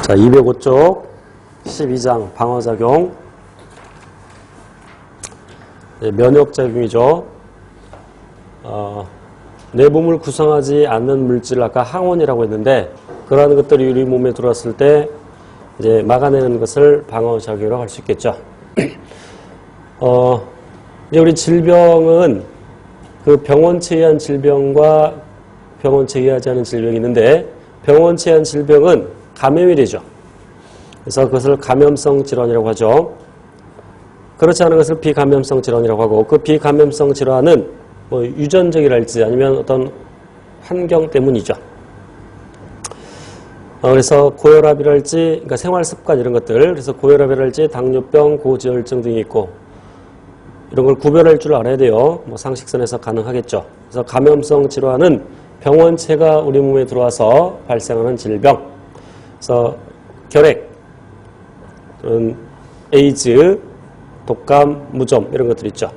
자, 205쪽 12장 방어작용. 면역작용이죠. 내 몸을 구성하지 않는 물질을 아까 항원이라고 했는데, 그러한 것들이 우리 몸에 들어왔을 때 이제 막아내는 것을 방어작용이라고 할 수 있겠죠. 이제 우리 질병은 그 병원체에 의한 질병과 병원체에 의하지 않은 질병이 있는데, 병원체에 의한 질병은 감염이 되죠. 그래서 그것을 감염성 질환이라고 하죠. 그렇지 않은 것을 비감염성 질환이라고 하고, 그 비감염성 질환은 뭐 유전적이랄지 아니면 어떤 환경 때문이죠. 그래서 고혈압이랄지, 그러니까 생활 습관 이런 것들, 그래서 고혈압이랄지 당뇨병, 고지혈증 등이 있고, 이런 걸 구별할 줄 알아야 돼요. 뭐 상식선에서 가능하겠죠. 그래서 감염성 질환은 병원체가 우리 몸에 들어와서 발생하는 질병. 그래서 결핵, 또는 에이즈, 독감, 무좀 이런 것들 있죠.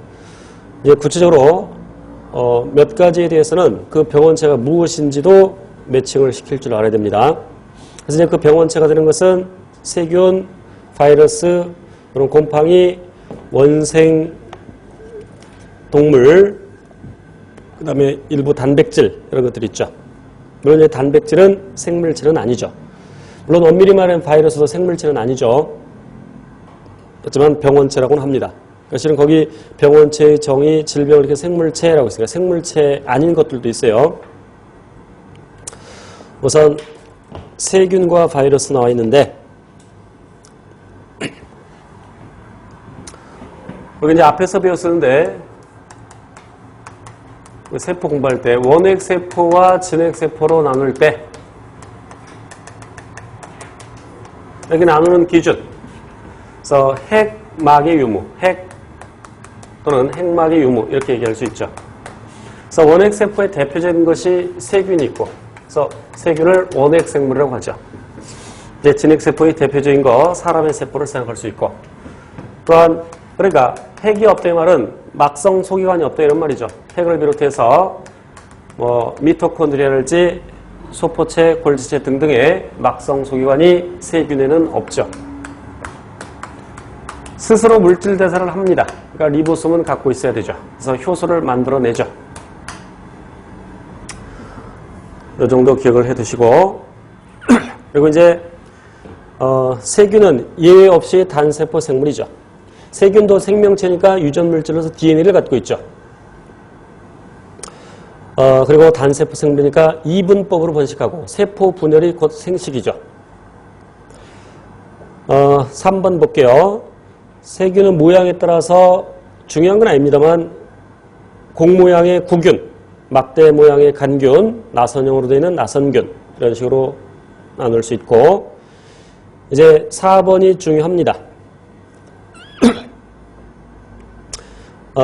이제 구체적으로 몇 가지에 대해서는 그 병원체가 무엇인지도 매칭을 시킬 줄 알아야 됩니다. 그래서 이제 그 병원체가 되는 것은 세균, 바이러스, 그런 곰팡이, 원생 동물, 그 다음에 일부 단백질 이런 것들이 있죠. 물론 이제 단백질은 생물체는 아니죠. 물론 엄밀히 말하면 바이러스도 생물체는 아니죠. 하지만 병원체라고는 합니다. 그러니까 실은 거기 병원체의 정의, 질병을 이렇게 생물체라고 했으니까 생물체 아닌 것들도 있어요. 우선 세균과 바이러스 나와 있는데, 여기 이제 앞에서 배웠었는데, 세포 공부할 때 원핵세포와 진핵세포로 나눌 때 여기 나누는 기준, 그래서 핵막의 유무, 핵 또는 핵막의 유무 이렇게 얘기할 수 있죠. 그래서 원핵세포의 대표적인 것이 세균이 있고, 그래서 세균을 원핵생물이라고 하죠. 이제 진핵세포의 대표적인 거 사람의 세포를 생각할 수 있고, 또한 그러니까 핵이 없다 이 말은 막성 소기관이 없다 이런 말이죠. 핵을 비롯해서 뭐 미토콘드리아랄지 소포체, 골지체 등등의 막성 소기관이 세균에는 없죠. 스스로 물질 대사를 합니다. 그러니까 리보솜은 갖고 있어야 되죠. 그래서 효소를 만들어내죠. 이 정도 기억을 해두시고, 그리고 이제 세균은 예외 없이 단세포 생물이죠. 세균도 생명체니까 유전물질로서 DNA를 갖고 있죠. 그리고 단세포 생물이니까 이분법으로 번식하고, 세포 분열이 곧 생식이죠. 3번 볼게요. 세균은 모양에 따라서 중요한 건 아닙니다만, 공 모양의 구균, 막대 모양의 간균, 나선형으로 되어 있는 나선균, 이런 식으로 나눌 수 있고, 이제 4번이 중요합니다.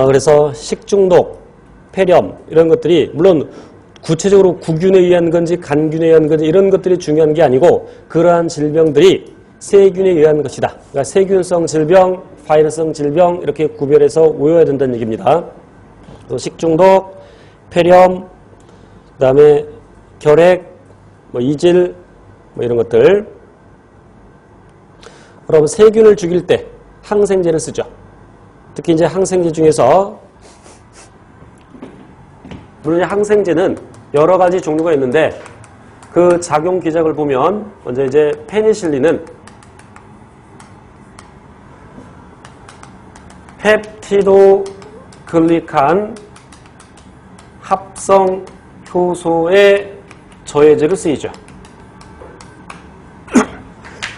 그래서 식중독, 폐렴 이런 것들이 물론 구체적으로 구균에 의한 건지 간균에 의한 건지 이런 것들이 중요한 게 아니고, 그러한 질병들이 세균에 의한 것이다. 그러니까 세균성 질병, 바이러스성 질병 이렇게 구별해서 외워야 된다는 얘기입니다. 식중독, 폐렴, 그 다음에 결핵, 뭐 이질, 뭐 이런 것들. 그럼 세균을 죽일 때 항생제를 쓰죠. 특히 이제 항생제 중에서, 물론 항생제는 여러 가지 종류가 있는데, 그 작용 기작을 보면 먼저 이제 페니실린은 펩티도글리칸 합성 효소의 저해제로 쓰이죠.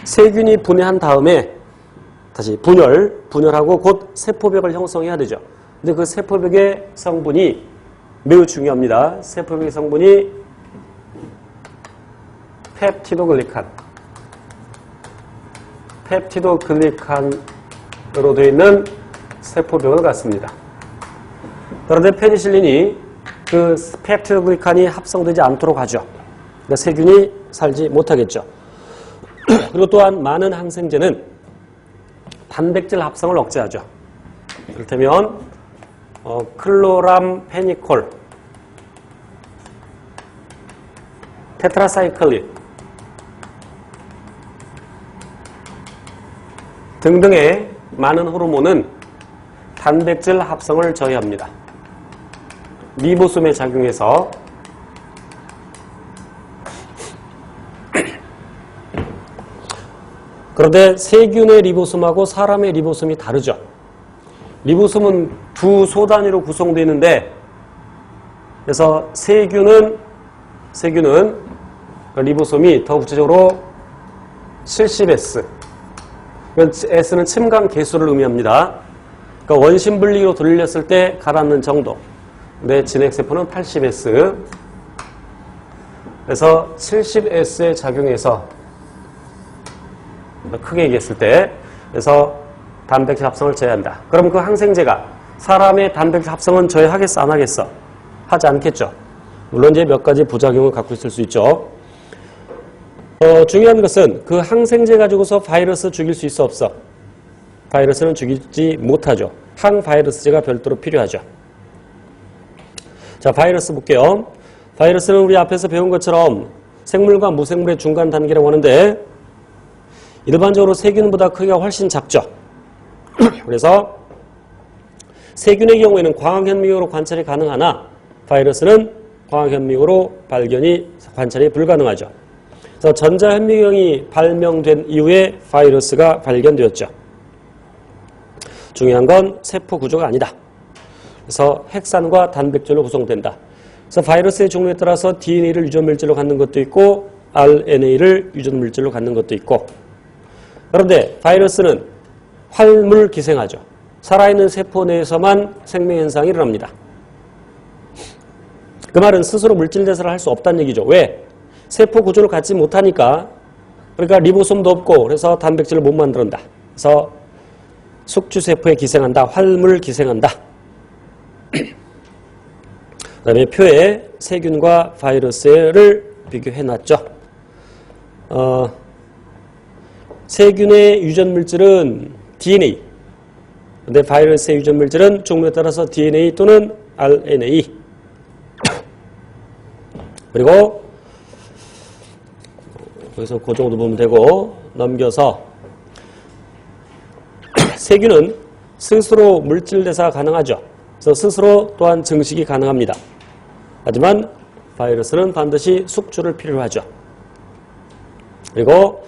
세균이 분해한 다음에 다시 분열하고 곧 세포벽을 형성해야 되죠. 근데 그 세포벽의 성분이 매우 중요합니다. 세포벽의 성분이 펩티도글리칸으로 되어 있는 세포벽을 갖습니다. 그런데 페니실린이 그 펩티도글리칸이 합성되지 않도록 하죠. 그러니까 세균이 살지 못하겠죠. 그리고 또한 많은 항생제는 단백질 합성을 억제하죠. 이를테면 클로람페니콜, 테트라사이클린, 등등의 많은 호르몬은 단백질 합성을 저해합니다. 리보솜에 작용해서 그런데 세균의 리보솜하고 사람의 리보솜이 다르죠. 리보솜은 두 소 단위로 구성되어 있는데 그래서 세균은 리보솜이 더 구체적으로 70S S는 침강 개수를 의미합니다. 그러니까 원심 분리로 돌렸을 때 가라앉는 정도. 근데 진핵세포는 80S. 그래서 70S에 작용해서 크게 얘기했을 때 그래서 단백질 합성을 저해한다. 그럼 그 항생제가 사람의 단백질 합성은 저해하겠어? 안 하겠어? 하지 않겠죠. 물론 이제 몇 가지 부작용을 갖고 있을 수 있죠. 중요한 것은 그 항생제 가지고서 바이러스 죽일 수 있어 없어? 바이러스는 죽이지 못하죠. 항바이러스제가 별도로 필요하죠. 자, 바이러스 볼게요. 바이러스는 우리 앞에서 배운 것처럼 생물과 무생물의 중간 단계라고 하는데 일반적으로 세균보다 크기가 훨씬 작죠. 그래서 세균의 경우에는 광학현미경으로 관찰이 가능하나 바이러스는 광학현미경으로 관찰이 불가능하죠. 그래서 전자현미경이 발명된 이후에 바이러스가 발견되었죠. 중요한 건 세포 구조가 아니다. 그래서 핵산과 단백질로 구성된다. 그래서 바이러스의 종류에 따라서 DNA를 유전물질로 갖는 것도 있고 RNA를 유전물질로 갖는 것도 있고 그런데 바이러스는 활물 기생하죠. 살아있는 세포 내에서만 생명현상이 일어납니다. 그 말은 스스로 물질 대사를 할 수 없다는 얘기죠. 왜? 세포 구조를 갖지 못하니까 그러니까 리보솜도 없고 그래서 단백질을 못 만든다. 그래서 숙주세포에 기생한다. 활물 기생한다. 그 다음에 표에 세균과 바이러스를 비교해놨죠. 세균의 유전물질은 DNA. 근데 바이러스의 유전물질은 종류에 따라서 DNA 또는 RNA. 그리고 여기서 그 정도 보면 되고 넘겨서 세균은 스스로 물질 대사가 가능하죠. 그래서 스스로 또한 증식이 가능합니다. 하지만 바이러스는 반드시 숙주를 필요로 하죠. 그리고